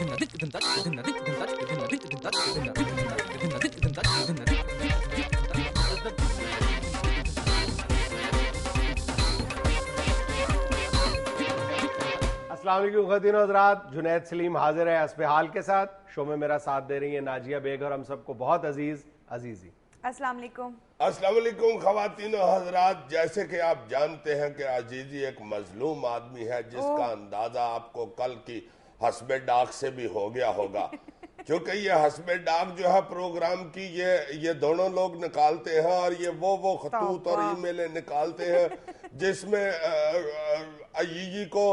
السلام علیکم خواتین و حضرات، جنید سلیم حاضر ہے حسب حال کے ساتھ. شو میں میرا ساتھ دے رہی ہیں ناجیہ بیگ اور ہم سب کو بہت عزیزی. السلام علیکم. السلام علیکم خواتین و حضرات. جیسے کہ آپ جانتے ہیں کہ عزیزی ایک مظلوم آدمی ہے جس کا اندازہ آپ کو کل کی حسب ڈاک سے بھی ہو گیا ہوگا، کیونکہ یہ حسب ڈاک جو ہے پروگرام کی یہ دونوں لوگ نکالتے ہیں اور یہ وہ خطوط اور ای میلیں نکالتے ہیں جس میں عزیزی کو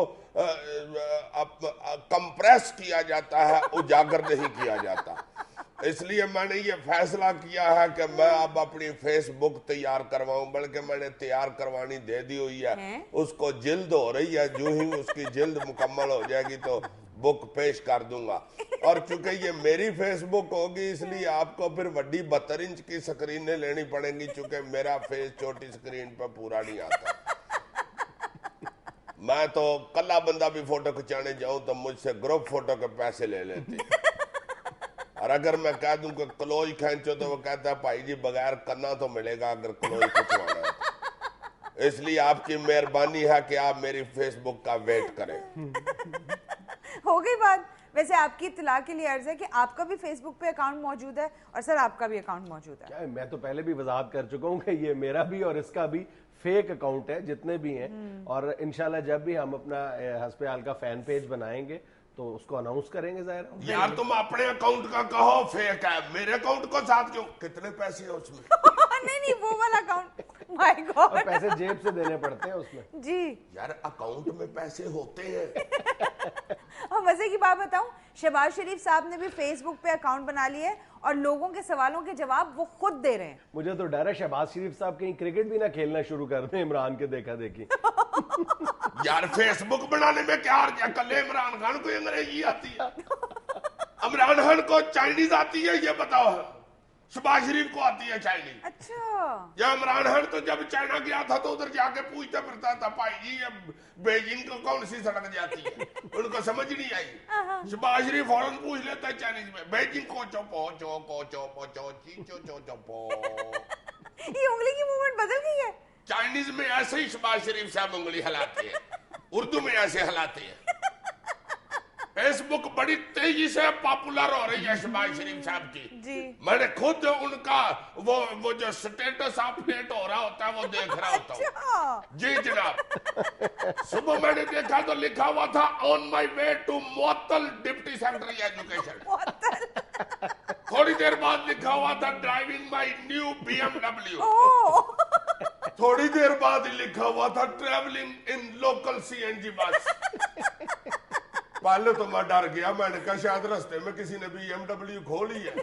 کمپریس کیا جاتا ہے، اجاگر نہیں کیا جاتا. اس لیے میں نے یہ فیصلہ کیا ہے کہ میں اب اپنی فیس بک تیار کرواؤں، بلکہ میں نے تیار کروانی دے دی ہوئی ہے. اس کو جلد ہو رہی ہے، جو ہی اس کی جلد مکمل ہو جائے گی تو بک پیش کر دوں گا. اور چونکہ یہ میری فیس بک ہوگی اس لیے آپ کو پھر وڈی 72 انچ کی سکرینیں لینی پڑیں گی، چونکہ میرا فیس چھوٹی سکرین پہ پورا نہیں آتا. میں تو کلا بندہ بھی فوٹو کھچانے جاؤں تو مجھ سے گروپ فوٹو کے پیسے لے لیتے، اور اگر میں کہہ دوں کہ کلوئی کھینچو تو وہ کہتا ہے بھائی جی بغیر کرنا تو ملے گا اگر کلوئی کھچوانا ہے. اس لیے آپ کی مہربانی ہے کہ آپ میری فیس بک کا ویٹ کریں. ہو گئی بات. ویسے آپ کی اطلاع کے لیے عرض ہے کہ آپ کا بھی فیس بک پہ اکاؤنٹ موجود ہے اور سر آپ کا بھی اکاؤنٹ موجود ہے. میں تو پہلے بھی وضاحت کر چکا ہوں کہ یہ میرا بھی اور اس کا بھی فیک اکاؤنٹ ہے جتنے بھی ہیں، اور انشاءاللہ جب بھی ہم اپنا حسب حال کا فین پیج بنائیں گے تو اس کو اناؤنس کریں گے. ظاہر یار تم اپنے اکاؤنٹ کا کہو فیک ہے، میرے اکاؤنٹ کو ساتھ کیوں؟ کتنے پیسے ہیں اس میں؟ نہیں وہ والا اکاؤنٹ. مائی گاڈ، اور پیسے جیب سے دینے پڑتے ہیں اس میں. جی یار اکاؤنٹ میں پیسے ہوتے ہیں. اور مزے کی بات بتاؤں، شہباز شریف صاحب نے بھی فیس بک پہ اکاؤنٹ بنا لیے اور لوگوں کے سوالوں کے جواب وہ خود دے رہے ہیں. مجھے تو ڈر ہے شہباز شریف صاحب کہیں کرکٹ بھی نہ کھیلنا شروع کر دیں عمران کے دیکھا دیکھی. یار فیس بک بنانے میں کیا حرج ہے؟ کل عمران خان کو انگریزی آتی ہے، عمران خان کو چائنیز آتی ہے، یہ بتاؤ. شہباز شریف کو آتی ہے چائنیز. اچھا، یا عمران خان تو جب چائنا گیا تھا تو ادھر جا کے پوچھتا پھرتا تھا بھائی جی یہ بیجنگ کو کون سی سڑک جاتی ہے، ان کو سمجھ نہیں آئی. شہباز شریف فوراً پوچھ لیتا ہے چائنیز میں، بیجنگ کو چوپو چوپو چوپو چوچی چو چوپو. یہ انگلی کی موومنٹ بدل گئی ہے. چائنیز میں ایسے ہی شہباز شریف صاحب انگلی ہلاتے ہیں، اردو میں ایسے ہلاتے ہیں. فیس بک بڑی تیزی سے پاپولر ہو رہی ہے شہباز شریف صاحب کی. میں نے خود ان کا وہ جو سٹیٹس اپڈیٹ ہو رہا ہوتا ہے وہ دیکھ رہا ہوتا ہوں. جی جناب، صبح میں نے دیکھا تو لکھا ہوا تھا آن مائی وے ٹو معطل ڈپٹی سیکرٹری ایجوکیشن. تھوڑی دیر بعد لکھا ہوا تھا ڈرائیونگ مائی نیو BMW. تھوڑی دیر بعد لکھا ہوا تھا ٹریولنگ ان لوکل CNG بس. پہلے تو میں ڈر گیا، میں نے کہا شاید رستے میں کسی نے BMW کھولی ہے.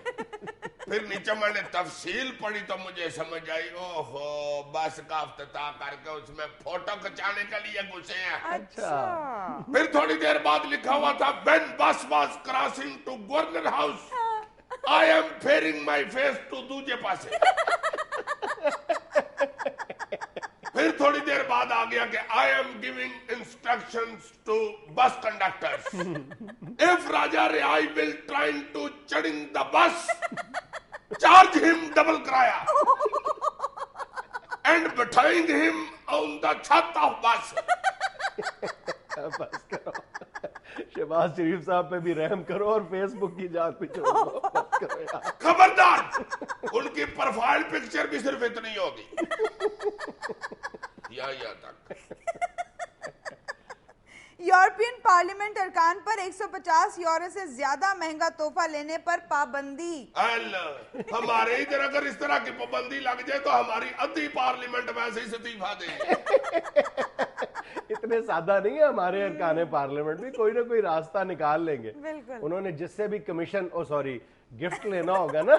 پھر نیچے میں نے تفصیل پڑھی تو مجھے سمجھ آئی، اوہو بس کا افتتاح کر کے اس میں فوٹو کھچانے کے لیے گھسے ہیں. اچھا. پھر تھوڑی دیر بعد لکھا ہوا تھا when bus was crossing to Governor House I am fearing my face to دوجے پاسے. پھر تھوڑی دیر بعد آ گیا کہ I am giving instructions to bus conductors. If Raja Rai will trying to chading the bus, charge him double کرایہ and بٹھائیں him on the چھت of bus. بس کرو، شہباز شریف صاحب پہ بھی رحم کرو اور فیس بک کی جان پہ چھوڑ دو. بس کرو یار. خبردار، ان کی پروفائل پکچر بھی صرف اتنی ہوگی. یا تک یورپین پارلیمنٹ ارکان پر 150 یورو سے زیادہ مہنگا تحفہ لینے پر پابندی. ہمارے ادھر اگر اس طرح کی پابندی لگ جائے تو ہماری ادھی پارلیمنٹ ویسے ہی استعفیٰ دے. اتنے سادہ نہیں ہے ہمارے ارکان پارلیمنٹ بھی، کوئی نہ کوئی راستہ نکال لیں گے. انہوں نے جس سے بھی کمیشن گفٹ لینا ہوگا نا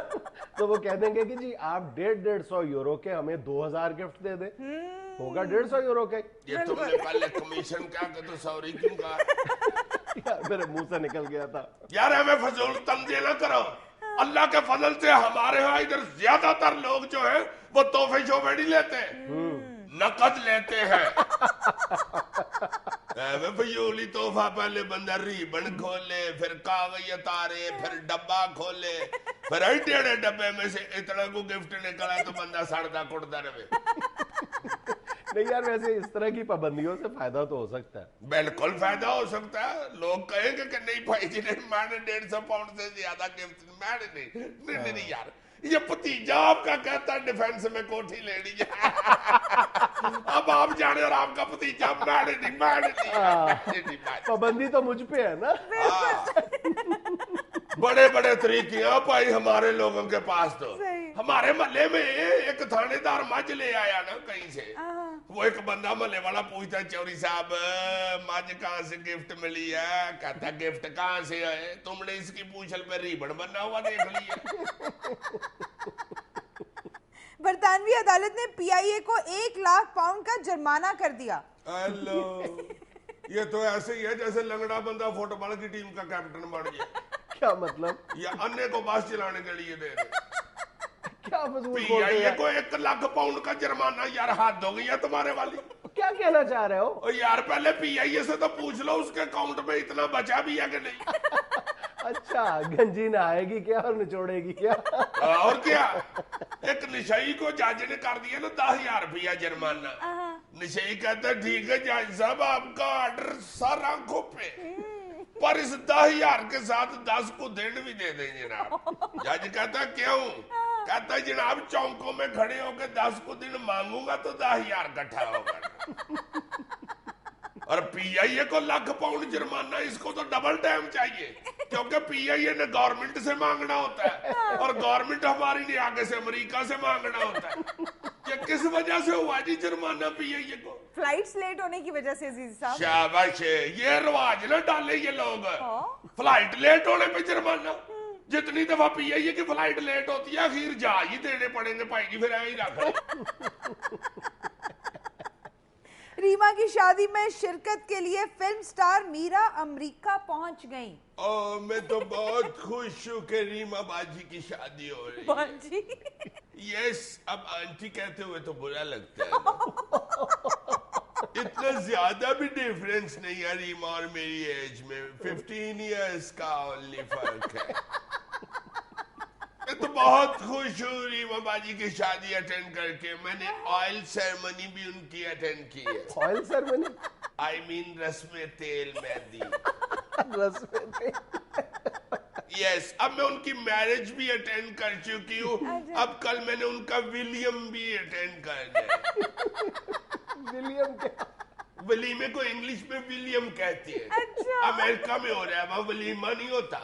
تو وہ کہہ دیں گے کہ جی آپ 150 یورو کے ہمیں 2000 گفٹ دے دیں. ہوگا 150 یورو کے. یہ تم نے پہلے کمیشن کیا کہ تو سوری کیوں کہا؟ یار میرے منہ سے نکل گیا تھا. یار ہمیں فضول تنظیم نہ کرو. اللہ کے فضل سے ہمارے ہاں ادھر زیادہ تر لوگ جو ہیں وہ تحفے شوفے نہیں لیتے، نقد لیتے ہیں. فضولی تحفہ پہلے بندہ ریبن کھولے پھر کاغذ اتارے پھر ڈبہ کھولے پھر ایڈے ڈبے میں سے اتنا کو گفٹ نکلا تو بندہ سڑتا کٹتا رہے. نہیں یار ویسے اس طرح کی پابندیوں سے فائدہ تو ہو سکتا ہے. بالکل فائدہ ہو سکتا ہے. لوگ کہیں گے کہ نہیں بھائی جی میں نے 150 پاؤنڈ سے زیادہ گفٹ میں نے نہیں یار یہ بھتیجا آپ کا کہتا ہے ڈیفینس میں کوٹھی لینی ہے اب آپ جانے اور آپ کا بھتیجا میں نہیں پابندی تو مجھ پہ ہے نا. بڑے بڑے طریقے ہیں بھائی ہمارے لوگوں کے پاس. تو ہمارے محلے میں ایک تھانے دار مجھ لے آیا نا کہیں سے. وہ ایک بندہ محلے والا پوچھتا ہے چوری صاحب مجھ کہاں سے گفٹ ملی ہے؟ کہتا ہے گفٹ کہاں سے ہے؟ تم نے اس کی پوچھل پہ ریبن بنا ہوا دیکھ لیا. برطانوی عدالت نے پی آئی اے کو 1 لاکھ پاؤنڈ کا جرمانہ کر دیا. یہ تو ایسے ہی ہے جیسے لنگڑا بندہ فٹ بال کی ٹیم کا کیپٹن بن گیا. کیا مطلب؟ یا انے کو بس چلانے کے لیے دے دے. کیا فضول پی بول آئی رہے اے ہیں؟ کو 1 لاکھ پاؤنڈ کا جرمانہ. یار حد ہو گئی ہے تمہارے والی. کیا کہنا چاہ رہے ہو؟ یار پہلے پی آئی اے سے تو پوچھ لو اس کے اکاؤنٹ میں اتنا بچا بھی ہے کہ نہیں. اچھا گنجی نہ آئے گی کیا اور نچوڑے گی کیا؟ اور کیا. ایک نشئی کو جج نے کر دیا نا 10,000 روپیہ جرمانہ. نشئی کہتا ہے ٹھیک ہے جج صاحب آپ کا آرڈر سر آنکھوں پہ پر اس 10,000 کے ساتھ 10 کو دن بھی دے دیں جناب. جج کہتا ہے کیوں؟ کہتا ہے جناب چونکوں میں کھڑے ہو کے 10 کو دن مانگوں گا تو 10,000 کٹھا ہوگا. اور پی آئی اے کو 1 لاکھ پاؤنڈ جرمانہ اس کو تو ڈبل ٹائم چاہیے کیونکہ پی آئی اے نے گورنمنٹ سے مانگنا ہوتا ہے اور گورنمنٹ ہماری نے آگے سے امریکہ سے مانگنا ہوتا ہے. یہ کس وجہ سے ہوا جی جرمانہ پی آئی اے کو؟ فلائٹس لیٹ ہونے کی وجہ سے عزیز صاحب. شاباش یہ رواج نہ ڈالے یہ لوگ. فلائٹ لیٹ ہونے پہ جرمانہ. جتنی دفعہ پی آئی اے کی فلائٹ لیٹ ہوتی ہے اخیر جا ہی دینے پڑیں گے بھائی جی. پھر ہی رکھ ریما کی شادی میں شرکت کے لیے فلم سٹار میرا امریکہ پہنچ گئیں. میں تو بہت خوش ہوں کہ ریما باجی کی شادی ہو رہی ہے. یس اب آنٹی کہتے ہوئے تو برا لگتا ہے. اتنا زیادہ بھی ڈیفرنس نہیں ہے ریما اور میری ایج میں. 15 ایئرس کا اونلی فرق ہے. میں تو بہت خوش ہوں ریما باجی کی شادی اٹینڈ کر کے. میں نے آئل سیرمنی بھی ان کی اٹینڈ کی ہے. Oil ceremony? آئی مین رسم تیل مہندی. رسم تیل. یس اب میں ان کی میرج بھی اٹینڈ کر چکی ہوں. اب کل میں نے ان کا ولیم بھی اٹینڈ کرنا ہے. ولیم کیا؟ ولیمے کو انگلش میں ولیم کہتے ہیں. امریکہ میں ہو رہا ہے وہاں ولیمہ نہیں ہوتا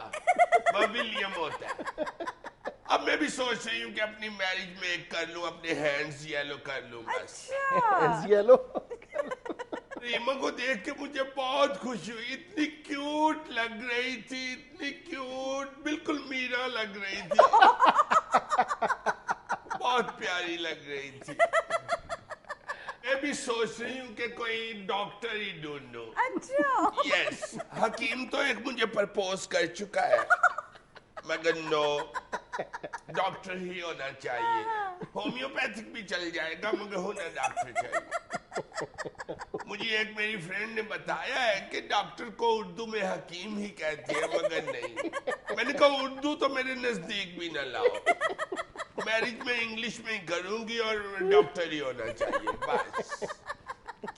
وہاں ولیم ہوتا ہے. اب میں بھی سوچ رہی ہوں کہ اپنی میرج میں ایک کر لوں اپنے ہینڈز یلو کر لوں بس. یلو. ریما کو دیکھ کے مجھے بہت خوشی ہوئی. اتنی کیوٹ لگ رہی تھی اتنی کیوٹ بالکل میرا لگ رہی تھی. بہت پیاری لگ رہی تھی. میں بھی سوچ رہی ہوں کہ کوئی ڈاکٹر ہی ڈھونڈوں. یس حکیم تو ایک مجھے پرپوز کر چکا ہے مگر نو ڈاکٹر ہی ہونا چاہیے. ہومیوپیتھک بھی چل جائے گا مگر ہونا ڈاکٹر چاہیے. مجھے ایک میری فرینڈ نے بتایا ہے کہ ڈاکٹر کو اردو میں حکیم ہی کہتے ہیں مگر نہیں. میں نے کہا اردو تو میرے نزدیک بھی نہ لاؤ. میرج میں انگلش میں ہی کروں گی اور ڈاکٹر ہی ہونا چاہیے بس.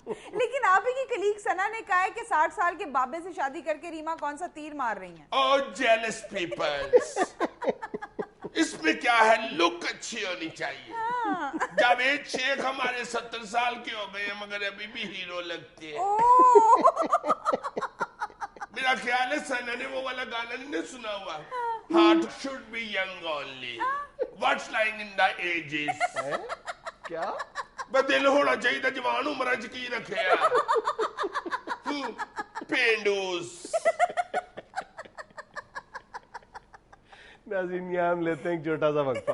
لیکن آپ ہی کی کلیگ سنا نے کہا ہے کہ 60 سال کے بابے سے شادی کر کے ریما کون سا تیر مار رہی ہیں. Oh jealous peoples. اس میں کیا ہے لک اچھی ہونی چاہیے. جاوید شیخ ہمارے 70 سال کے ہو گئے ہیں مگر ابھی بھی ہیرو لگتے ہیں. میرا خیال ہے سنا نے وہ والا گانا نہیں سنا ہوا Heart should be young only. What's lying in the ages. کیا؟ دل ہونا چاہیے تھا جوان عمرہ کی رکھے پینڈوز. ناظرین یہاں ہم لیتے ہیں ایک چھوٹا سا وقفہ.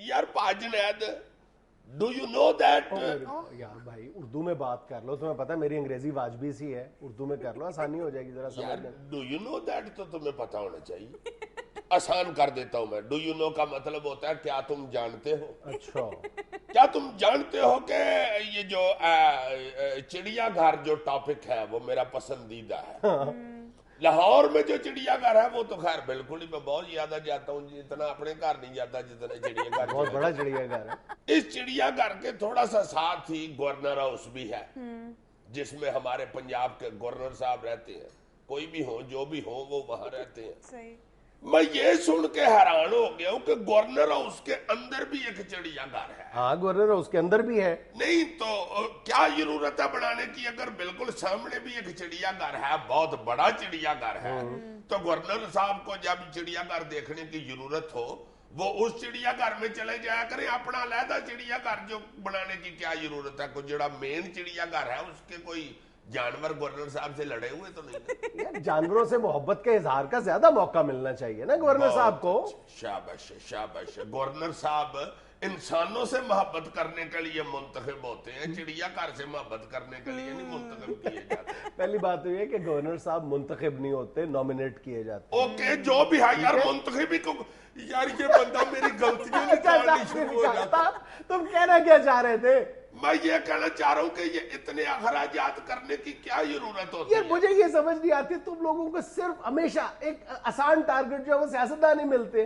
یار پاجنید ڈو یو نو دیٹ. یار بھائی اردو میں بات کر لو. تمہیں پتا میری انگریزی واجبی سی ہے. اردو میں کر لو آسانی ہو جائے گی ذرا سمجھنے. ڈو یو نو دیٹ تو تمہیں پتا ہونا چاہیے. آسان کر دیتا ہوں میں. ڈو یو نو کا مطلب ہوتا ہے کیا تم جانتے ہو. اچھا کیا تم جانتے ہو کہ یہ جو چڑیا گھر جو ٹاپک ہے وہ میرا پسندیدہ ہے؟ لاہور میں جو چڑیا گھر ہے وہ تو خیر بالکل ہی میں بہت زیادہ جاتا ہوں، اتنا اپنے گھر نہیں جاتا جتنا چڑیا گھر، بہت بڑا چڑیا گھر ہے۔ اس چڑیا گھر کے تھوڑا سا ساتھ ہی گورنر ہاؤس بھی ہے، جس میں ہمارے پنجاب کے گورنر صاحب رہتے ہیں، کوئی بھی ہو جو بھی ہو وہ وہاں رہتے ہیں۔ میں یہ سن کے حیران ہو گیا ہوں کہ گورنر ہاؤس کے اندر بھی ایک چڑیا گھر ہے۔ ہاں گورنر ہاؤس کے اندر بھی ہے۔ نہیں تو کیا ضرورت ہے بنانے کی؟ اگر بالکل سامنے بھی ایک چڑیا گھر ہے، بہت بڑا چڑیا گھر ہے، تو گورنر صاحب کو جب چڑیا گھر دیکھنے کی ضرورت ہو وہ اس چڑیا گھر میں چلے جایا کریں، اپنا علیحدہ چڑیا گھر جو بنانے کی کیا ضرورت ہے؟ کوئی جڑا مین چڑیا گھر ہے اس کے کوئی جانور گورنر صاحب سے لڑے ہوئے تو نہیں؟ جانوروں سے محبت کے اظہار کا زیادہ موقع ملنا چاہیے نا گورنر صاحب کو۔ شاباش شاباش، گورنر صاحب انسانوں سے محبت کرنے کے لیے منتخب ہوتے ہیں، چڑیا گھر سے محبت کرنے کے لیے نہیں منتخب کیے جاتے۔ پہلی بات یہ ہے کہ گورنر صاحب منتخب نہیں ہوتے، نومینیٹ کیے جاتے۔ اوکے جو بھی ہے یار، منتخبی کو یار یہ بندہ میری غلطیاں نکالنی شروع ہو جاتا۔ تم کہنا کیا چاہ رہے تھے؟ میں یہ کہنا چاہ رہا ہوں کہ یہ اتنے اخراجات کرنے کی کیا ضرورت ہوتی ہے؟ یار مجھے یہ سمجھ نہیں آتی، تم لوگوں کو صرف ہمیشہ ایک آسان ٹارگٹ جو ہے وہ سیاستدان ہی ملتے،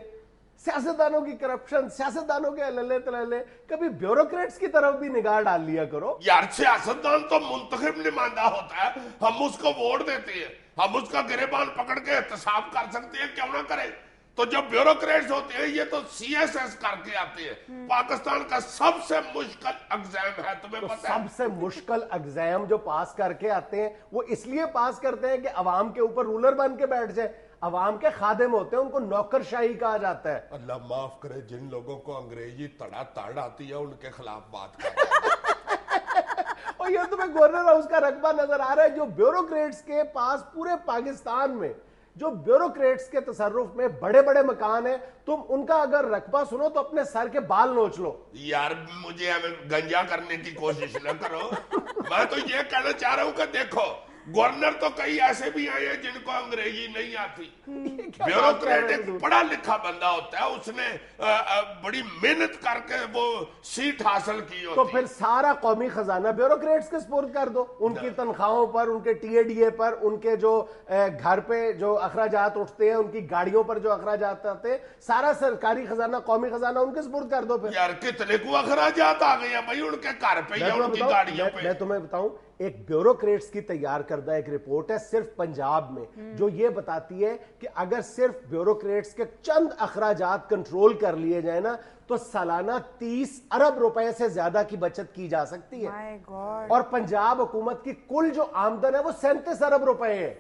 سیاستدانوں کی کرپشن، سیاستدانوں کے للے تللے، کبھی بیوروکریٹس کی طرف بھی نگاہ ڈال لیا کرو۔ یار سیاستدان تو منتخب نمائندہ ہوتا ہے، ہم اس کو ووٹ دیتے ہیں، ہم اس کا گریبان پکڑ کے احتساب کر سکتے ہیں، کیوں نہ کریں؟ تو جو بیوروکریٹس ہوتے ہیں یہ تو سی ایس ایس کر کے آتے ہیں۔ پاکستان کا سب سے مشکل ایگزام ہے، تمہیں پتہ ہے؟ سب سے مشکل ایگزام جو پاس کر کے آتے ہیں وہ اس لیے پاس کرتے ہیں کہ عوام کے اوپر رولر بن کے بیٹھ جائیں، عوام کے خادم ہوتے ہیں، ان کو نوکر شاہی کہا جاتا ہے۔ اللہ معاف کرے، جن لوگوں کو انگریزی تڑا تڑ آتی ہے ان کے خلاف بات کریں۔ اور یہ تمہیں گورنر ہاؤس کا رقبہ نظر آ رہا ہے جو بیوروکریٹس کے پاس پورے پاکستان میں، جو بیوروکریٹس کے تصرف میں بڑے بڑے مکان ہیں، تم ان کا اگر رقبہ سنو تو اپنے سر کے بال نوچ لو۔ یار مجھے گنجا کرنے کی کوشش نہ کرو، میں تو یہ کہنا چاہ رہا ہوں کہ دیکھو گورنر تو کئی ایسے بھی آئے ہیں جن کو انگریزی نہیں آتی۔ بیوروکریٹ ایک پڑھا لکھا بندہ ہوتا ہے، اس نے بڑی محنت کر کے وہ سیٹ حاصل کی ہوتی ہے۔ تو پھر سارا قومی خزانہ بیوروکریٹس کے سپرد کر دو، ان کی تنخواہوں پر، ان کے ٹی اے ڈی اے پر، ان کے جو گھر پہ جو اخراجات اٹھتے ہیں، ان کی گاڑیوں پر جو اخراجات آتے ہیں، سارا سرکاری خزانہ، قومی خزانہ ان کے سپرد کر دو۔ پھر یار کتنے کو اخراجات آ گئے ہیں بھائی ان کے گھر پہ یا ان کی گاڑیوں پہ۔ میں تمہیں بتاؤں، ایک بیوروکریٹس کی تیار کردہ ایک رپورٹ ہے صرف پنجاب میں، جو یہ بتاتی ہے کہ اگر صرف بیوروکریٹس کے چند اخراجات کنٹرول کر لیے جائیں نا تو سالانہ 30 ارب روپے سے زیادہ کی بچت کی جا سکتی ہے، اور پنجاب حکومت کی کل جو آمدن ہے وہ 37 ارب روپے ہے۔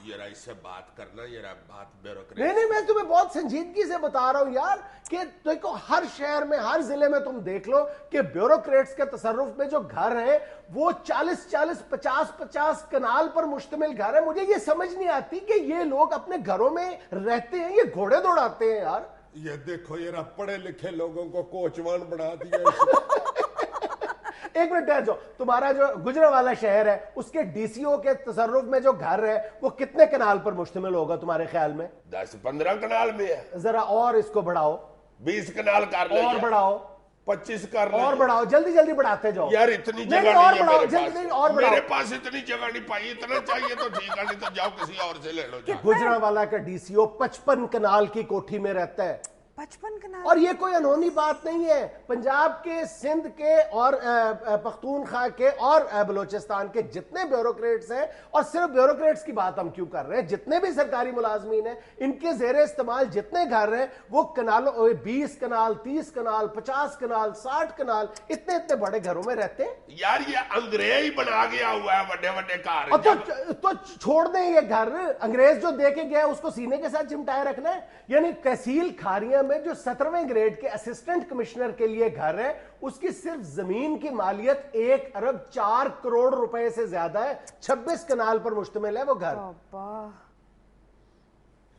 یہ اس سے بات کرنا، یہ بات بیوروکریٹ۔ نہیں میں تمہیں بہت سنجیدگی سے بتا رہا ہوں یار کہ دیکھو ہر شہر میں، ہر ضلع میں تم دیکھ لو کہ بیوروکریٹس کے تصرف میں جو گھر ہیں وہ 40 50 کنال پر مشتمل گھر ہے۔ مجھے یہ سمجھ نہیں آتی کہ یہ لوگ اپنے گھروں میں رہتے ہیں، یہ گھوڑے دوڑاتے ہیں یار۔ یہ دیکھو یہ پڑھے لکھے لوگوں کو کوچوان بنا دیا۔ ایک منٹ ٹھہر جاؤ، تمہارا جو گجرانوالہ شہر ہے اس کے ڈی سی او کے تصرف میں جو گھر ہے وہ کتنے کنال پر مشتمل ہوگا تمہارے خیال میں؟ 10-15 کنال میں ہے۔ ذرا اور اس کو بڑھاؤ، 20 کنال کر لیں، اور بڑھاؤ، 25 کر لیں، اور بڑھاؤ، جلدی جلدی بڑھاتے جاؤ یار اتنی جگہ نہیں، اور نہیں ہے بڑھاؤ، میرے جلدی نہیں، اور پاس، بڑھاؤ۔ میرے پاس اتنی جگہ نہیں پائی، اتنا چاہیے تو ٹھیک ہے، نہیں تو جاؤ کسی اور سے لے لو جا۔ گجرانوالہ کا ڈی سی او 55 کنال کی کوٹھی میں رہتا ہے، 55 کنال، اور یہ کوئی انہونی بات نہیں ہے۔ پنجاب کے، سندھ کے اور پختونخوا کے اور بلوچستان کے جتنے بیوروکریٹس ہیں، اور صرف بیوروکریٹس کی بات ہم کیوں کر رہے ہیں، جتنے بھی سرکاری ملازمین ہیں ان کے زیر استعمال جتنے گھر ہیں وہ کنالوں، 20 کنال، 30 کنال، 50 کنال، 60 کنال، اتنے بڑے گھروں میں رہتے ہیں۔ یار یہ انگریز بنا گیا ہوا ہے بڑے بڑے گھر۔ تو چھوڑ دیں یہ گھر، انگریز جو دے کے گیا اس کو سینے کے ساتھ چمٹائے رکھنا ہے۔ یعنی تحصیل کھاریاں میں جو 17ویں گریڈ کے اسسٹنٹ کمشنر کے لیے گھر ہے، اس کی صرف زمین کی مالیت 1 ارب 4 کروڑ روپے سے زیادہ ہے، 26 کنال پر مشتمل ہے وہ گھر۔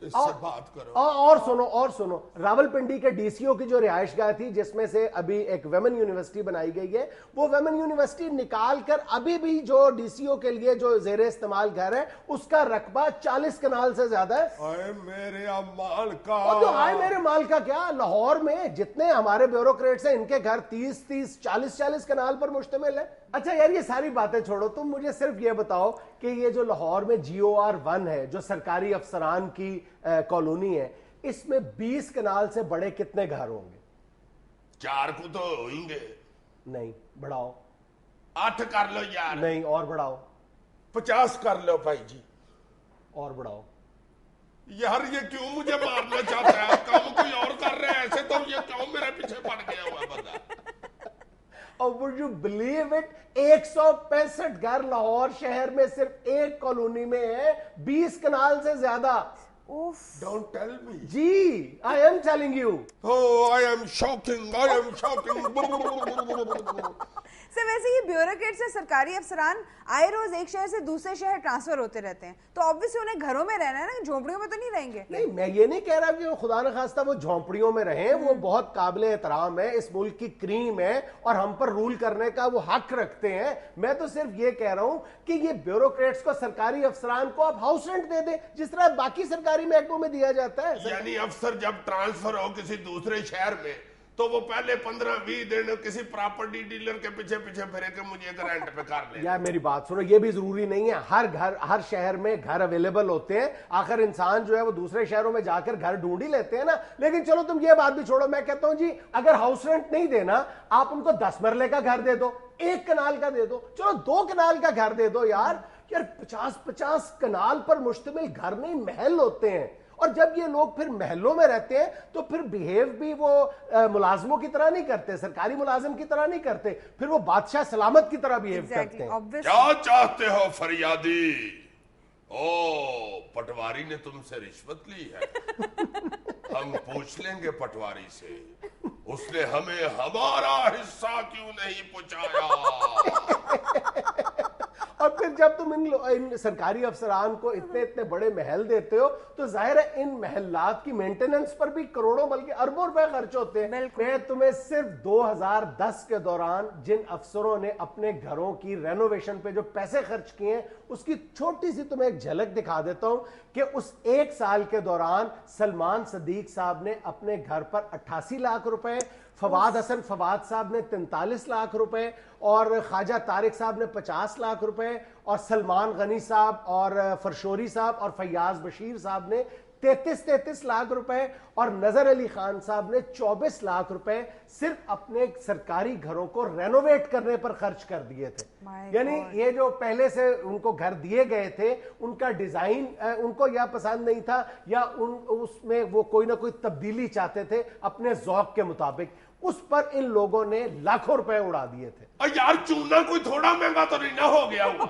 इससे बात करो। और सुनो, रावलपिंडी के डीसीओ की जो रिहाइशगाह थी, जिसमें से अभी एक वेमन यूनिवर्सिटी बनाई गई है, वो वेमन यूनिवर्सिटी निकाल कर अभी भी जो डीसीओ के लिए जो जेरे इस्तेमाल घर है, उसका रकबा 40 कनाल से ज्यादा है। आए मेरे माल का। तो आए मेरे माल का क्या, लाहौर में जितने हमारे ब्यूरोक्रेट्स हैं, इनके घर 30-30, 40-40 कनाल पर मुश्तमिल है। अच्छा यार, ये सारी बातें छोड़ो, तुम मुझे सिर्फ ये बताओ कि ये जो लाहौर में GOR1 है, जो सरकारी अफसरान की कॉलोनी है, इसमें 20 कनाल से बड़े कितने घर होंगे? 4 को तो होंगे। नहीं, बढ़ाओ। 8 कर लो यार। नहीं, और बढ़ाओ। 50 कर लो भाई जी। और बढ़ाओ। यार ये क्यों मुझे मारना चाहता है? काम कोई और कर रहे हैं ऐसे, तो ये क्यों मेरे पीछे पड़ गया हुआ बंदा? और वुड यू बिलीव इट, 165 घर लाहौर शहर में सिर्फ एक कॉलोनी में है, 20 कनाल से ज्यादा। Don't tell me. जी, I am telling you. Oh, I am shocking. Sir वैसे ये ब्यूरोक्रेट्स से सरकारी अफसरान आए रोज एक शहर से दूसरे शहर ट्रांसफर होते रहते हैं, तो ऑब्वियसली उन्हें घरों में रहना है ना, झोपड़ियों में तो नहीं रहेंगे। नहीं, मैं ये नहीं कह रहा कि वो खुदा न खास्ता वो झोंपड़ियों में रहें, वो बहुत काबिले एहतराम है, इस मुल्क की क्रीम है और हम पर रूल करने का वो हक रखते हैं। मैं तो सिर्फ ये कह रहा हूं कि ये ब्यूरोक्रेट्स को, सरकारी अफसरान को आप हाउस रेंट दे दें, जिस तरह बाकी सरकारी महकमों में दिया जाता है। यानी अफसर जब ट्रांसफर हो किसी दूसरे शहर में, तो वो पहले 15-20 दिन किसी प्रॉपर्टी डीलर के पीछे फिरे के मुझे रेंट पे कर ले। यार मेरी बात सुनो, ये भी जरूरी नहीं है हर घर, हर शहर में घर अवेलेबल होते हैं। आखिर इंसान जो है वो दूसरे शहरों में जाकर घर ढूंढ ही लेते हैं ना। लेकिन चलो तुम ये बात भी छोड़ो, मैं कहता हूं जी, अगर हाउस रेंट नहीं देना, आप उनको 10 मरले का घर दे दो, 1 कनाल का दे दो, चलो 2 कनाल का घर दे दो। यार 50-50 कनाल पर मुश्तमिल घर नहीं, महल होते हैं। और जब ये लोग फिर महलों में रहते हैं, तो फिर बिहेव भी वो मुलाजमों की तरह नहीं करते, सरकारी मुलाजिम की तरह नहीं करते, फिर वो बादशाह सलामत की तरह बिहेव करते हैं। क्या चाहते हो फरियादी? ओ, पटवारी ने तुमसे रिश्वत ली है। हम पूछ लेंगे पटवारी से, उसने हमें हमारा हिस्सा क्यों नहीं पहुंचाया? और फिर जब तुम इन सरकारी अफसरान को इतने इतने बड़े महल देते हो, तो जाहिर है इन महलात की मेंटेनेंस पर भी करोड़ों बल्कि अरबों रुपए खर्च होते हैं। मैं तुम्हें सिर्फ 2010 के दौरान जिन अफसरों ने अपने घरों की रेनोवेशन पे जो पैसे खर्च किए हैं, उसकी छोटी सी तुम्हें एक झलक दिखा देता हूं कि उस 1 साल के दौरान सलमान सदीक साहब ने अपने घर पर 88 लाख रुपए, फवाद हसन फवाद साहब ने 43 लाख रुपए, और ख्वाजा तारिक साहब ने 50 लाख रुपए, और सलमान गनी साहब और फरशोरी साहब और फैयाज बशीर साहब ने 33 लाख रुपए, और नजर अली खान साहब ने 24 लाख रुपए सिर्फ अपने सरकारी घरों को रेनोवेट करने पर खर्च कर दिए थे। यानी ये जो पहले से उनको घर दिए गए थे, उनका डिजाइन उनको या पसंद नहीं था, या उसमें वो कोई ना कोई तब्दीली चाहते थे अपने ज़ौक़ के मुताबिक, उस पर इन लोगों ने लाखों रुपए उड़ा दिए थे। यार चूना कोई थोड़ा महंगा तो नहीं ना हो गया हुआ?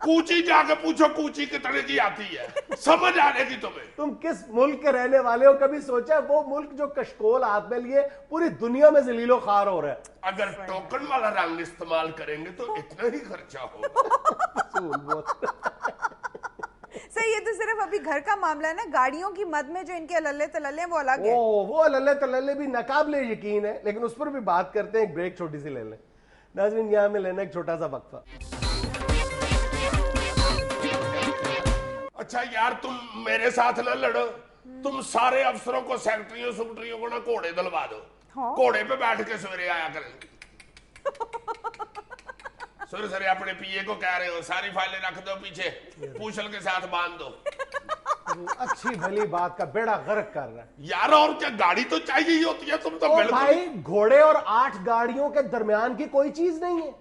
कूची जाके पूछो, कूची कितने की आती है, समझ आएगी तुम्हें। तुम किस मुल्क के रहने वाले हो? कभी सोचा वो मुल्क जो कशकोल हाथ में लिए पूरी दुनिया में जलीलो खार हो रहा है? अगर टोकन वाला रंग इस्तेमाल करेंगे तो इतना ही खर्चा होगा। सर ये तो सिर्फ अभी घर का मामला है ना, गाड़ियों की मद में जो इनके अल्ले तल्ले वो अलग है। वो अल्ले तल्ले भी नाकाबिले यकीन है, लेकिन उस पर भी बात करते हैं। एक ब्रेक छोटी सी ले लें नाज़रीन, यहाँ में लेना एक छोटा सा वक्फा। अच्छा यार, तुम मेरे साथ ना लड़ो, तुम सारे अफसरों को, सेक्रेटरियों को ना घोड़े दिलवा दो। हाँ? घोड़े पे बैठ के सवेरे आया करेंगे। सवेरे अपने पीए को कह रहे हो सारी फाइलें रख दो पीछे, पूछल के साथ बांध दो। अच्छी भली बात का बेड़ा गर्क कर रहा है यार। और क्या, गाड़ी तो चाहिए ही होती है। तुम तो बिल्कुल भाई, घोड़े और 8 गाड़ियों के दरमियान की कोई चीज नहीं है।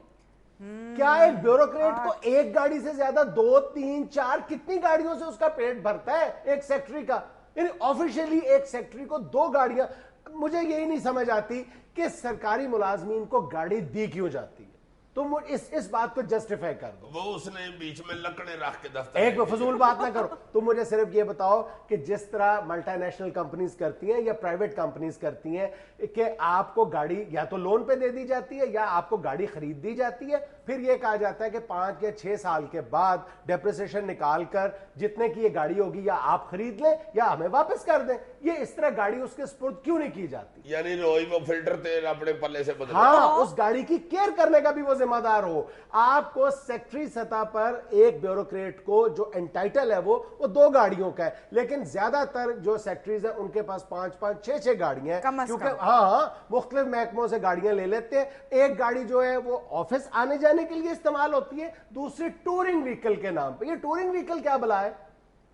क्या एक ब्यूरोक्रेट को एक गाड़ी से ज्यादा 2, 3, 4 कितनी गाड़ियों से उसका पेट भरता है एक सेक्रेटरी का? यानी ऑफिशियली एक सेक्रेटरी को 2 गाड़ियां। मुझे यही नहीं समझ आती कि सरकारी मुलाजमीन को गाड़ी दी क्यों जाती है। तुम इस बात को जस्टिफाई कर दो। वो उसने बीच में लकड़े रख के दफ्तर एक फजूल बात ना करो। तुम मुझे सिर्फ ये बताओ कि जिस तरह मल्टीनेशनल कंपनीज करती हैं या प्राइवेट कंपनीज करती हैं कि आपको गाड़ी या तो लोन पे दे दी जाती है या आपको गाड़ी खरीद दी जाती है, फिर ये कहा जाता है कि 5 या 6 साल के बाद डेप्रिसिएशन निकाल कर जितने की ये गाड़ी होगी या आप खरीद लें या हमें वापस कर दें। ये इस तरह गाड़ी उसके स्पुर्द क्यों नहीं की जाती? यानी रोज वो फिल्टर तेल अपने पल्ले से बदल, हाँ, उस गाड़ी की केयर करने का भी वो जिम्मेदार हो। आपको सेक्रेटरी सतह पर एक ब्यूरोक्रेट को जो एंटाइटल है वो 2 गाड़ियों का है, लेकिन ज्यादातर जो सेक्रेटरीज है उनके पास 5-5, 6-6 गाड़ियां हैं, क्योंकि हाँ मुख्तलिफ महकमों से गाड़ियां ले लेते हैं। एक गाड़ी जो है वो ऑफिस आने जाने के लिए इस्तेमाल होती है, दूसरी टूरिंग व्हीकल के नाम पे। ये टूरिंग व्हीकल क्या भला है,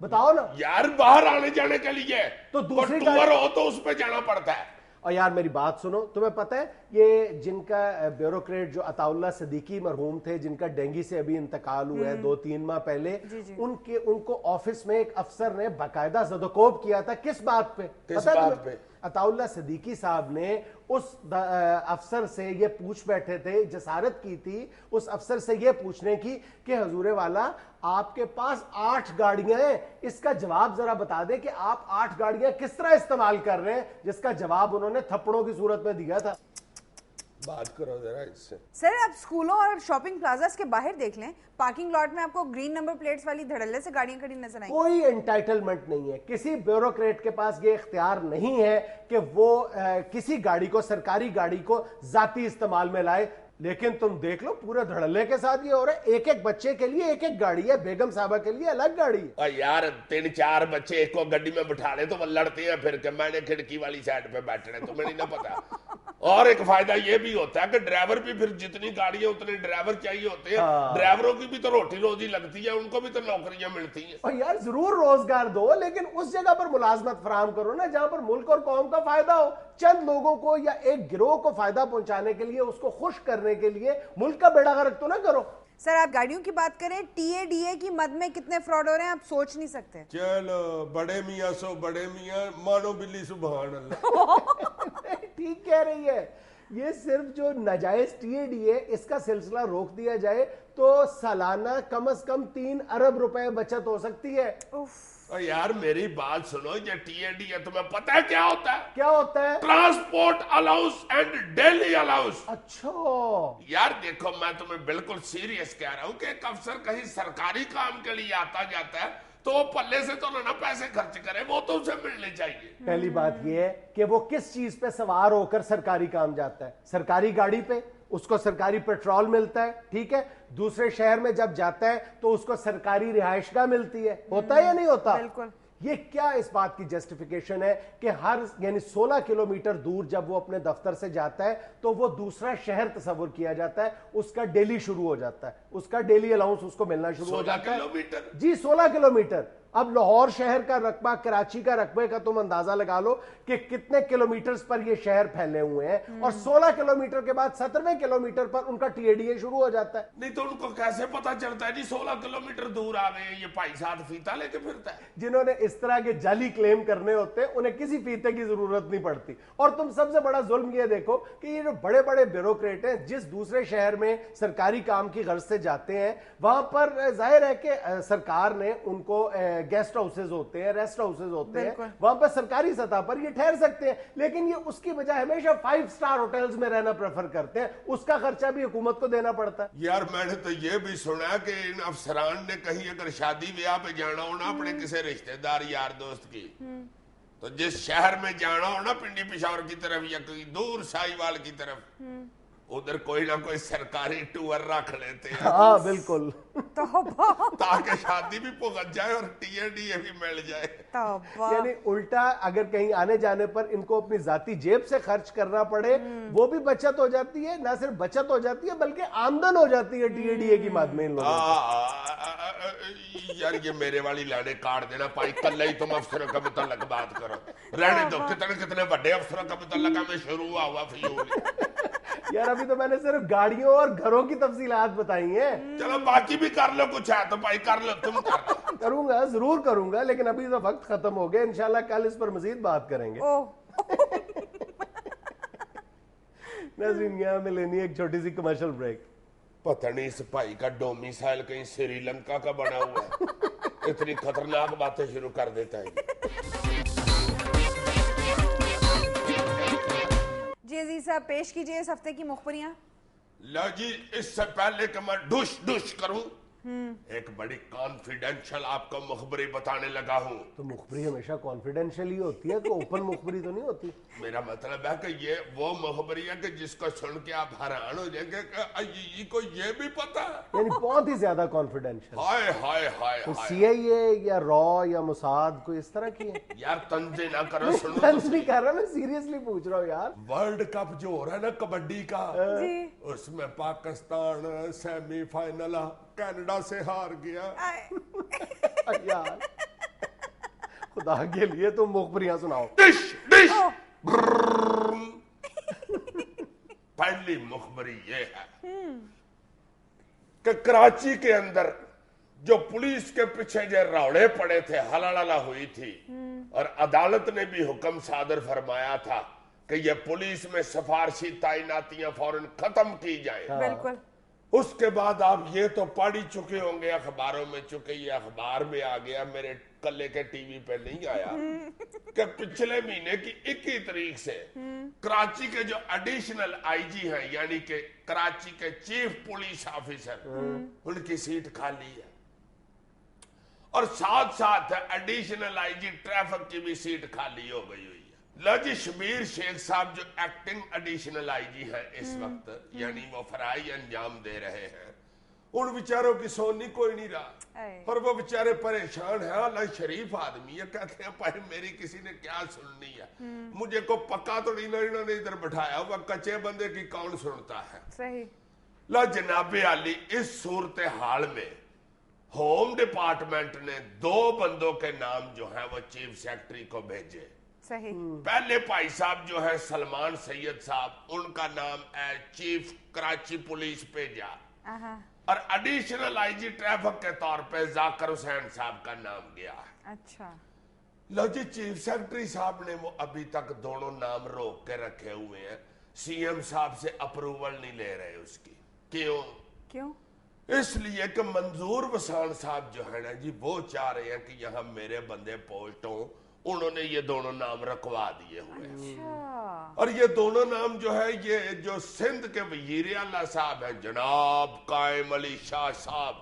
बताओ ना यार? बाहर आने जाने के लिए तो दूसरी टूर हो तो उस पे जाना पड़ता है। और यार मेरी बात सुनो, तुम्हें पता है ये जिनका ब्यूरोक्रेट जो अताउल्ला सिद्दीकी मरहूम थे, जिनका डेंगू से अभी इंतकाल हुआ है 2-3 माह पहले, उनको ऑफिस में एक अफसर ने बाकायदा ज़दकोब किया था। किस बात पे? अताउल्ला सिद्दीकी साहब ने उस अफसर से ये पूछ बैठे थे, जसारत की थी उस अफसर से ये पूछने की कि हुजूरे वाला आपके पास 8 गाड़ियां हैं, इसका जवाब जरा बता दें कि आप 8 गाड़ियां किस तरह इस्तेमाल कर रहे हैं, जिसका जवाब उन्होंने थप्पड़ों की सूरत में दिया था। बात करो जरा इससे। सर आप स्कूलों और शॉपिंग प्लाजास के बाहर देख लें, पार्किंग लॉट में आपको ग्रीन नंबर प्लेट्स वाली धड़ल्ले से गाड़ियां खड़ी नजर आएंगी। कोई एंटाइटलमेंट नहीं है, किसी ब्यूरोक्रेट के पास ये इख्तियार नहीं है कि वो किसी गाड़ी को, सरकारी गाड़ी को जाती इस्तेमाल में लाए। लेकिन तुम देख लो पूरे धड़ल्ले के साथ ये हो रहा है। एक बच्चे के लिए एक गाड़ी है, बेगम साहबा के लिए अलग गाड़ी है। और यार 3-4 बच्चे एक को गड्डी में बिठा ले तो वो लड़ते हैं फिर कि मैंने खिड़की वाली साइड पे बैठना है, तुम्हें नहीं ना पता। और एक फायदा ये भी होता है कि ड्राइवर भी फिर जितनी गाड़ी है उतने ड्राइवर चाहिए होते हैं। ड्राइवरों की भी तो रोटी रोजी लगती है, उनको भी तो नौकरियां मिलती हैं। और यार जरूर रोजगार दो, लेकिन उस जगह पर मुलाजमत फराहम करो ना जहां पर मुल्क और कौम का फायदा हो। चंद लोगों को या एक गिरोह को फायदा पहुंचाने के लिए, उसको खुश करने के लिए मुल्क का बेड़ा गर्क तो ना करो। सर आप गाड़ियों की बात करें, TADA की मद में कितने फ्रॉड हो रहे हैं आप सोच नहीं सकते। चलो बड़े मियाँ सो बड़े मियाँ, मानो बिल्ली सुभान अल्लाह। ठीक कह रही है। ये सिर्फ जो नाजायज TADA इसका सिलसिला रोक दिया जाए तो सालाना कम से कम 3 अरब रुपए बचत हो सकती है। और यार मेरी बात सुनो, ये TADA तुम्हें पता है क्या होता है? क्या होता है? Transport allowance and daily allowance. अच्छा यार देखो, मैं तुम्हें बिल्कुल सीरियस कह रहा हूँ कि एक अफसर कहीं सरकारी काम के लिए आता जाता है तो पल्ले से तो ना पैसे खर्च करे, वो तो उसे मिलने चाहिए। पहली बात यह है कि वो किस चीज पे सवार होकर सरकारी काम जाता है। सरकारी गाड़ी पे, उसको सरकारी पेट्रोल मिलता है, ठीक है। दूसरे शहर में जब जाता है तो उसको सरकारी रिहाइशगाह मिलती है, होता है या नहीं होता? बिल्कुल। ये क्या इस बात की जस्टिफिकेशन है कि हर यानी 16 किलोमीटर दूर जब वो अपने दफ्तर से जाता है तो वो दूसरा शहर तस्वुर किया जाता है, उसका डेली शुरू हो जाता है, उसका डेली अलाउंस उसको मिलना शुरू हो जाता है। जी 16 किलोमीटर। अब लाहौर शहर का रकबा, कराची का रकबे का तुम अंदाजा लगा लो कि कितने किलोमीटर्स पर ये शहर फैले हुए हैं, और 16 किलोमीटर के बाद 17वें किलोमीटर पर उनका TADA शुरू हो जाता है। नहीं तो उनको कैसे पता चलता है जी 16 किलोमीटर दूर आ गए, ये भाई साथ फीता लेके फिरता है। जिन्होंने इस तरह के जाली क्लेम करने होते हैं उन्हें किसी फीते की जरूरत नहीं पड़ती। और तुम सबसे बड़ा जुल्म ये देखो कि ये जो बड़े बड़े ब्यूरोक्रेट हैं, जिस दूसरे शहर में सरकारी काम की गर्ज से जाते हैं, वहां पर जाहिर है कि सरकार ने उनको गेस्ट हाउसेज होते हैं, रेस्ट हाउसेज होते हैं, वहां पर सरकारी सतह पर ये ठहर सकते हैं, लेकिन ये उसकी बजाय हमेशा 5 स्टार होटल्स में रहना प्रेफर करते हैं। उसका खर्चा भी हुकूमत को देना पड़ता है। यार मैंने तो ये भी सुना कि इन अफसरान ने कहीं अगर शादी ब्याह पे जाना हो ना अपने किसी रिश्तेदार यार दोस्त की, तो जिस शहर में जाना हो ना, पिंडी पिशावर की तरफ या कोई दूर साहिवाल की तरफ, उधर कोई ना कोई सरकारी टूर रख लेते हैं। हाँ बिल्कुल, ताकि शादी भी भुगत जाए और TADA भी मिल जाए। यानी उल्टा अगर कहीं आने जाने पर इनको अपनी जाती जेब से खर्च करना पड़े, वो भी बचत हो जाती है। ना सिर्फ बचत हो जाती है बल्कि आमदन हो जाती है TADA की मद में इन लोगों को। यार ये मेरे वाली लाने काट देना भाई, कल ही तुम अफसरों का मुतल्लक बात करो, रहने दो। कितने कितने बड़े अफसरों का मुतल्लक में शुरू हुआ फिजूल। यार अभी तो मैंने सिर्फ गाड़ियों और घरों की तफसीलात बताई हैं। चलो बाकी भी कर लो, कुछ है तो भाई कर लो, तुम कर लो। करूंगा, जरूर करूंगा, लेकिन अभी तो वक्त खत्म हो गया। इंशाल्लाह कल इस पर मजीद बात करेंगे। नाज़रीन यहाँ में लेनी एक छोटी सी कमर्शियल ब्रेक। पता नहीं इस भाई का डोमिसाइल कहीं श्रीलंका का बना हुआ है, इतनी खतरनाक बातें शुरू कर देता है। जी अजीज साहब पेश कीजिए इस हफ्ते की मुखबरियां। लो जी, इससे पहले कि मैं डुश डुश करूं, एक बड़ी कॉन्फिडेंशियल आपको मुखबरी बताने लगा हूं। तो मुखबरी हमेशा कॉन्फिडेंशियल ही होती है, कोई ओपन मुखबरी तो नहीं होती। मेरा मतलब है कि ये वो मुखबरी है कि जिसको सुन के आप हैरान हो जाएंगे कि को ये भी पता है, यानी बहुत ही ज्यादा कॉन्फिडेंशियल। हाय हाय हाय तो हाय। CIA या रॉ या मोसाद कोई इस तरह की है? यार तंजे ना करो, सुनो तंज तो नहीं कर रहा, मैं सीरियसली पूछ रहा हूँ यार। वर्ल्ड कप जो हो रहा है ना कबड्डी का, जी उसमें पाकिस्तान सेमीफाइनल कनाडा से हार गया। यार खुदा के लिए तुम मुखबरियां सुनाओ। Dish dish. ओह, पहली मुखबरी ये है कि कराची के अंदर जो पुलिस के पीछे जो रौड़े पड़े थे, हलाला हुई थी, और अदालत ने भी हुक्म सादर फरमाया था कि ये पुलिस में सिफारशी तैनातियां फौरन खत्म की जाए। बिल्कुल। उसके बाद आप ये तो पढ़ ही चुके होंगे अखबारों में, चुके ये अखबार में आ गया, मेरे कल्ले के टीवी पे नहीं आया, कि पिछले महीने की 21 तारीख से कराची के जो एडिशनल IG हैं, यानी कि कराची के चीफ पुलिस ऑफिसर, उनकी सीट खाली है, और साथ साथ एडिशनल IG ट्रैफिक की भी सीट खाली हो गई हुई है। लो जी, शबीर शेख साहब जो एक्टिंग एडिशनल IG है इस वक्त, यानी वो फराई अंजाम दे रहे हैं, उन बेचारों की सोनी कोई नहीं रहा, और वो बेचारे परेशान है। अल्लाह शरीफ आदमी है, कहते हैं भाई मेरी किसी ने क्या सुननी है, मुझे को पक्का तो नहीं ना इन्होंने इधर बैठाया हुआ, कच्चे बंदे की कौन सुनता है। सही। लो जनाबे आली, इस सूरत हाल में होम डिपार्टमेंट ने 2 बंदों के नाम जो है वो चीफ सेक्रेटरी को भेजे। सही। पहले भाई साहब जो है सलमान सैयद साहब, उनका नाम चीफ कराची पुलिस भेजा, और एडिशनल IG ट्रैफिक के तौर पे जाकिर हुसैन साहब का नाम गया है। अच्छा। लो जी, चीफ सेक्रेटरी साहब ने वो अभी तक दोनों नाम रोक के रखे हुए हैं, CM साहब से अप्रूवल नहीं ले रहे उसकी। क्यों? क्यों? इसलिए कि मंजूर वसान साहब जो है ना जी, वो चाह रहे हैं कि यहाँ मेरे बंदे पोस्ट हों, उन्होंने ये दोनों नाम रखवा दिए हुए हैं। अच्छा। और ये दोनों नाम जो है, ये जो सिंध के वजीर आला साहब हैं जनाब कायम अली शाह साहब,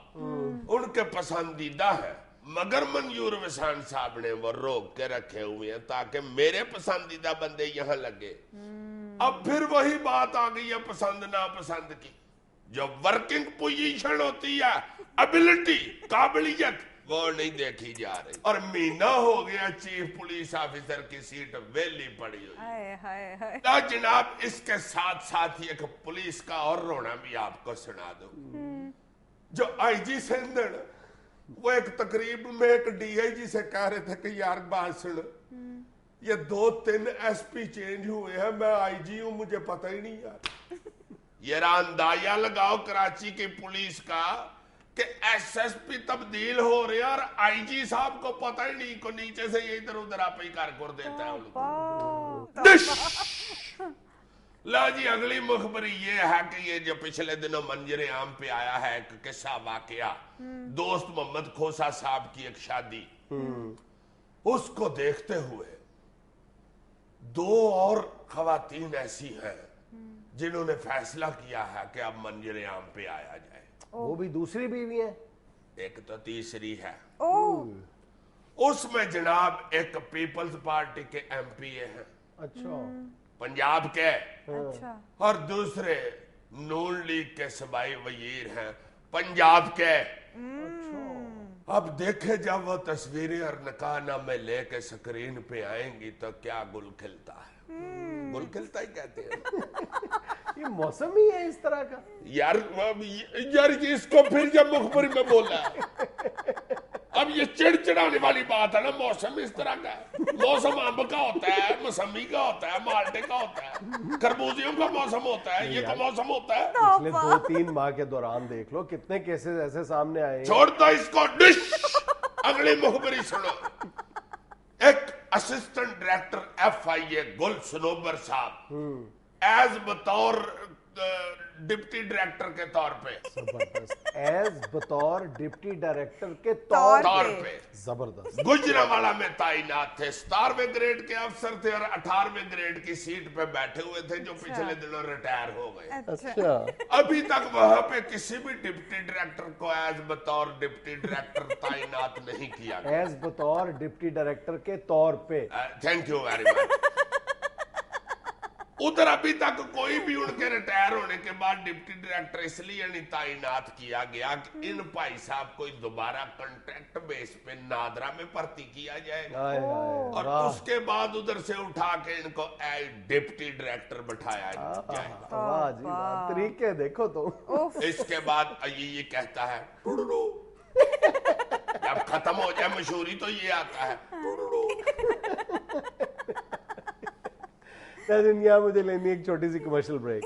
उनके पसंदीदा है, मगर मंजूर वसान साहब ने वो रोक के रखे हुए हैं ताकि मेरे पसंदीदा बंदे यहाँ लगे। अब फिर वही बात आ गई है पसंद नापसंद की, जो वर्किंग पोजीशन होती है, एबिलिटी, काबिलियत, वो नहीं देखी जा रही, और महीना हो गया चीफ पुलिस ऑफिसर की सीट वेली पड़ी हुई। हाय हाय हाय। तो जनाब, इसके साथ साथ ही एक पुलिस का और रोना भी आपको सुना दूं। जो IG सिंध, वो एक तकरीब में एक DIG से कह रहे थे कि यार बात सुन, ये 2-3 SP चेंज हुए हैं, मैं IG हूं, मुझे पता ही नहीं यार। ये अंदाजा लगाओ कराची की पुलिस का कि SSP तब्दील हो रहे हैं और IG साहब को पता ही नहीं, को नीचे से ये इधर उधर आप ही कार कर देता है उनको। लो जी, अगली मुखबरी ये है कि ये जो पिछले दिनों मंजर आम पे आया है एक किस्सा वाकया, दोस्त मोहम्मद खोसा साहब की एक शादी, उसको देखते हुए 2 और खवातीन ऐसी हैं जिन्होंने फैसला किया है कि अब मंजर आम पे आया जाए। वो भी दूसरी बीवी है? एक तो तीसरी है। उसमें जनाब एक पीपल्स पार्टी के MPA हैं, अच्छा, पंजाब के, अच्छा। और दूसरे नून लीग के सूबाई वजीर हैं, पंजाब के। अब देखे जब वो तस्वीरें और निकाहनामे लेके स्क्रीन पे आएंगी तो क्या गुल खिलता है। गुल खिलता ही कहते हैं। ये मौसम ही है इस तरह का यार ये इसको फिर जब मुखबरी में बोला, अब ये चिड़चिड़ाने वाली बात है ना, मौसम इस तरह का है। मौसम अंब का होता है, मौसमी का होता है, माल्टे का होता है, खरबूजियों का मौसम होता है, ये तो मौसम होता है। पिछले 2-3 माह के दौरान देख लो कितने केसेस ऐसे सामने आए। छोड़ दो इसको, डिश। अगली मुखबरी सुनो। एक असिस्टेंट डायरेक्टर FIA गुल सनोबर साहब एज बतौर डिप्टी डायरेक्टर के तौर पे। जबरदस्त, एज बतौर डिप्टी डायरेक्टर के तौर तौर पे जबरदस्त। गुजरांवाला में तैनात थे। 17वें ग्रेड के अफसर थे और 18वें ग्रेड की सीट पे बैठे हुए थे, जो पिछले दिनों रिटायर हो गए। अच्छा, अभी तक वहां पे किसी भी डिप्टी डायरेक्टर को एज बतौर डिप्टी डायरेक्टर तैनात नहीं किया गया। एज बतौर डिप्टी डायरेक्टर के तौर पे। Thank you very much. उधर अभी तक कोई भी उनके रिटायर होने के बाद डिप्टी डायरेक्टर इसलिए नहीं तैनात किया गया कि इन भाई साहब को दोबारा कॉन्ट्रैक्ट बेस पे नादरा में भर्ती किया जाएगा, हाय हाय, और वाह। उसके बाद उधर से उठा के इनको एज डिप्टी डायरेक्टर बैठाया जाएगा। वाह जी वाह, तरीके देखो तो। इसके बाद ये कहता है टुडुडु। जब खत्म हो जाए मशहूरी तो ये आता है टुडुडु। दुनिया मुझे लेनी एक छोटी सी कमर्शियल ब्रेक।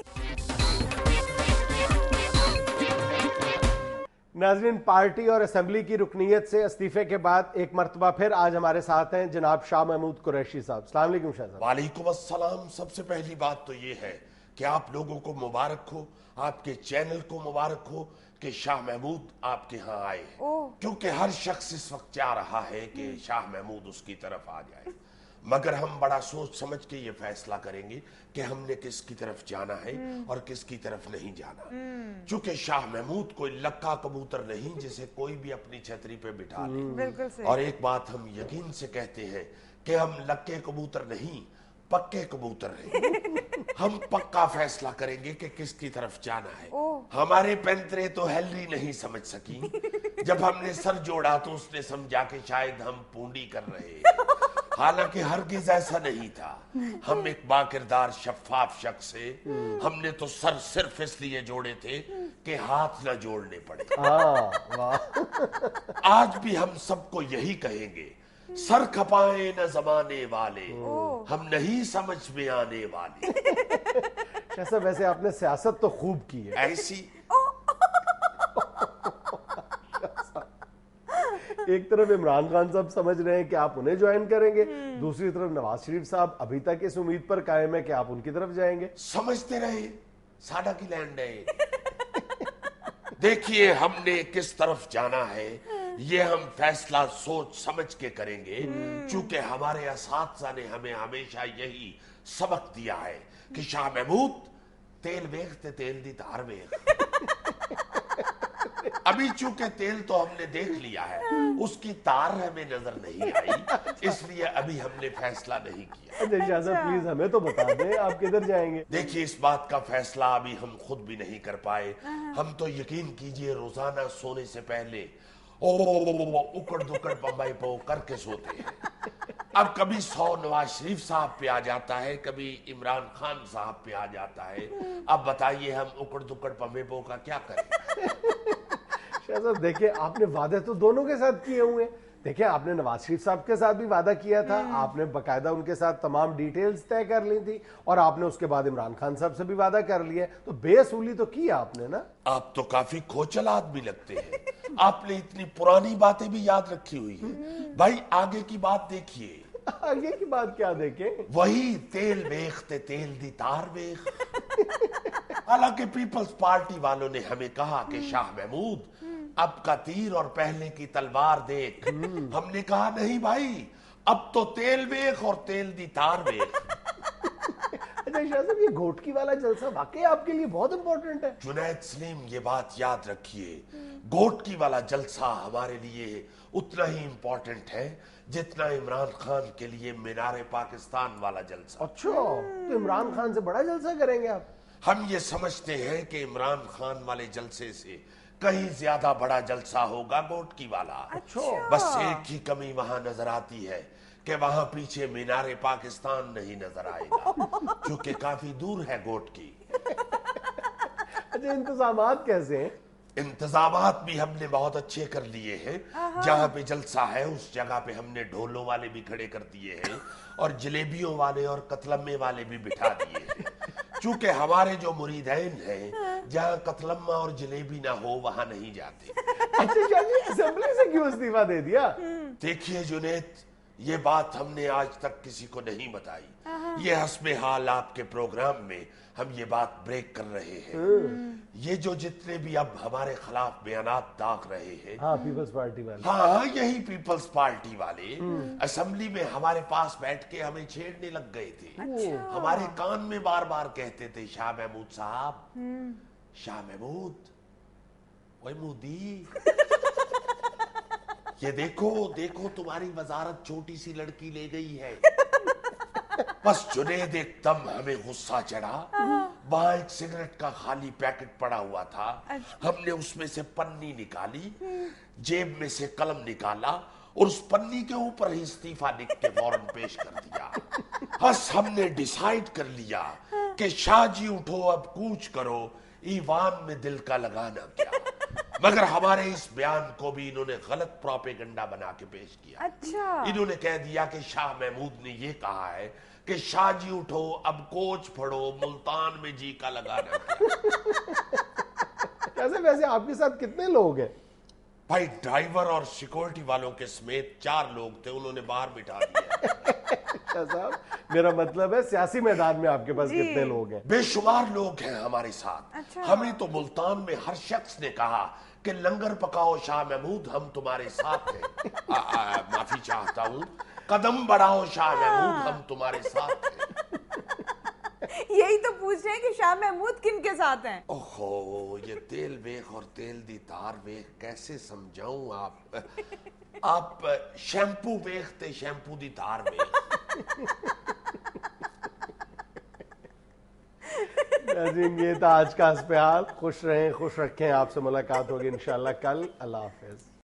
नाज़रीन, पार्टी और असेंबली की रुकनीयत से इस्तीफे के बाद एक मर्तबा फिर आज हमारे साथ हैं जनाब शाह महमूद कुरैशी साहब। अस्सलाम वालेकुम शाह साहब। वालेकुम अस्सलाम। सबसे पहली बात तो ये है कि आप लोगों को मुबारक हो, आपके चैनल को मुबारक हो कि शाह महमूद आपके यहाँ आए, क्योंकि हर शख्स इस वक्त चाह रहा है कि शाह महमूद उसकी तरफ आ जाए, मगर हम बड़ा सोच समझ के ये फैसला करेंगे कि हमने किसकी तरफ जाना है और किसकी तरफ नहीं जाना। चूंकि शाह महमूद कोई लक्का कबूतर नहीं जिसे कोई भी अपनी छतरी पे बिठा ले। और एक बात हम यकीन से कहते हैं कि हम लक्के कबूतर नहीं, पक्के कबूतर हैं। हम पक्का फैसला करेंगे कि किसकी तरफ जाना है। हमारे पेंतरे तो हेलरी नहीं समझ सकी। जब हमने सर जोड़ा तो उसने समझा कि शायद हम पूंडी कर रहे हैं, हालांकि हरगिज ऐसा नहीं था। हम एक बाकिरदार शफाफ शख्स से, हमने तो सर सिर्फ इसलिए जोड़े थे कि हाथ न जोड़ने पड़े। वाह। आज भी हम सबको यही कहेंगे, सर खपाए न जमाने वाले, हम नहीं समझ में आने वाले। कैसा, वैसे आपने सियासत तो खूब की है। ऐसी एक तरफ इमरान खान साहब समझ रहे हैं कि आप उन्हें ज्वाइन करेंगे, दूसरी तरफ नवाज शरीफ साहब अभी तक इस उम्मीद पर कायम है कि आप उनकी तरफ जाएंगे। समझते रहे साडा की लैंड है। देखिए हमने किस तरफ जाना है, ये हम फैसला सोच समझ के करेंगे, चूंकि हमारे असातिज़ा ने हमें हमेशा यही सबक दिया है कि शाह महमूद तेल वेखते तेल दी धार वेख। अभी चूंकि तेल तो हमने देख लिया है, उसकी तार हमें नजर नहीं आई, इसलिए अभी हमने फैसला नहीं किया। अच्छा शाह साहब, प्लीज हमें तो बता दें आप किधर जाएंगे। देखिए इस बात का फैसला अभी हम खुद भी नहीं कर पाए। हम तो यकीन कीजिए रोजाना सोने से पहले उकड़ दुकड़ बम्बई पो करके सोते हैं। अब कभी 100 नवाज शरीफ साहब पे आ जाता है, कभी इमरान खान साहब पे आ जाता है। अब बताइए हम उकड़ दुकड़ बम्बई पो का क्या करें। शाह साहब देखिए, आपने वादे तो दोनों के साथ किए हुए हैं। देखिए, आपने नवाज शरीफ साहब के साथ भी वादा किया था, आपने बकायदा उनके साथ तमाम डिटेल्स तय कर ली थी, और आपने उसके बाद इमरान खान साहब से भी वादा कर लिया, तो बेअसूली तो किया आपने ना। आप तो काफी खोचल आदमी लगते हैं। आपने इतनी पुरानी बातें भी याद रखी हुई है। भाई आगे की बात देखिए। आगे की बात क्या देखें? वही तेल वेखते तेल दी तार वेख। हालांकि पीपल्स पार्टी वालों ने हमें कहा कि शाह महमूद अब का तीर और पहले की तलवार देख। हमने कहा नहीं भाई, अब तो तेल वेख और तेल दी तार वेख। अच्छा शाह साहब, ये घोटकी वाला जलसा वाकई आपके लिए बहुत इंपॉर्टेंट है। जुनैद सलीम, ये बात याद रखिए, घोटकी वाला जलसा हमारे लिए उतना ही इंपॉर्टेंट है जितना इमरान खान के लिए मीनार पाकिस्तान वाला जलसा। अच्छा, तो इमरान खान से बड़ा जलसा करेंगे आप? हम ये समझते हैं कि इमरान खान वाले जलसे से कहीं ज्यादा बड़ा जलसा होगा घोटकी वाला। अच्छा। बस एक ही कमी वहां नजर आती है कि वहां पीछे मीनार पाकिस्तान नहीं नजर आएगा, क्योंकि काफी दूर है घोटकी। अच्छा, इंतजामात कैसे हैं? इंतजामात भी हमने बहुत अच्छे कर लिए हैं। जहां पे जलसा है उस जगह पे हमने ढोलों वाले भी खड़े कर दिए हैं, और जलेबियों वाले और कतलम्मे वाले भी बिठा दिए हैं। चूंकि हमारे जो मुरीदैन हैं, जहां कतलम्मा और जलेबी ना हो वहां नहीं जाते। अच्छा शाह जी, असेंबली से क्यों इस्तीफा दे दिया? देखिए जुनैद, ये बात हमने आज तक किसी को नहीं बताई, یہ حسب حال آپ کے پروگرام میں ہم یہ بات بریک کر رہے ہیں. یہ جو جتنے بھی اب ہمارے خلاف بیانات داغ رہے ہیں, ہاں پیپلز پارٹی والے, ہاں یہی پیپلز پارٹی والے اسمبلی میں ہمارے پاس بیٹھ کے ہمیں چھیڑنے لگ گئے تھے. ہمارے کان میں بار بار کہتے تھے, شاہ محمود صاحب, شاہ محمود, اوے مودی, یہ دیکھو دیکھو تمہاری وزارت چھوٹی سی لڑکی لے گئی ہے. بس جنید ایک دم ہمیں غصہ چڑھا. وہاں ایک سگریٹ کا خالی پیکٹ پڑا ہوا تھا, ہم نے اس میں سے پنی نکالی, جیب میں سے قلم نکالا اور اس پنی کے اوپر ہی استعفیٰ لکھ کے فوراً پیش کر دیا. بس ہم نے ڈیسائیڈ کر لیا کہ شاہ جی اٹھو اب کوچ کرو, ایوان میں دل کا لگانا کیا. مگر ہمارے اس بیان کو بھی انہوں نے غلط پروپیگنڈا بنا کے پیش کیا. انہوں نے کہہ دیا کہ شاہ محمود نے یہ کہا ہے کہ شاہ جی اٹھو اب کوچ پھڑو, ملتان میں جی کا لگانا کیا. ویسے آپ کے ساتھ کتنے لوگ ہیں؟ بھائی ڈرائیور اور سیکورٹی والوں کے سمیت 4 لوگ تھے, انہوں نے باہر بٹھا دیا. صاحب میرا مطلب ہے سیاسی میدان میں آپ کے پاس کتنے لوگ ہیں؟ بے شمار لوگ ہیں ہمارے ساتھ. ہمیں تو ملتان میں ہر شخص نے کہا کہ لنگر پکاؤ شاہ محمود, ہم تمہارے ساتھ ہیں. معافی چاہتا ہوں, قدم بڑھاؤ شاہ محمود, ہم تمہارے ساتھ ہیں. یہی تو پوچھ رہے ہیں کہ شاہ محمود کن کے ساتھ ہیں. اوہو, یہ تیل ویخ اور تیل دی تار ویخ کیسے سمجھاؤں آپ شیمپو ویختے شیمپو دی تار ویخ. ناظرین یہ تھا آج کا حسب حال. خوش رہیں, خوش رکھیں. آپ سے ملاقات ہوگی انشاءاللہ کل. اللہ حافظ.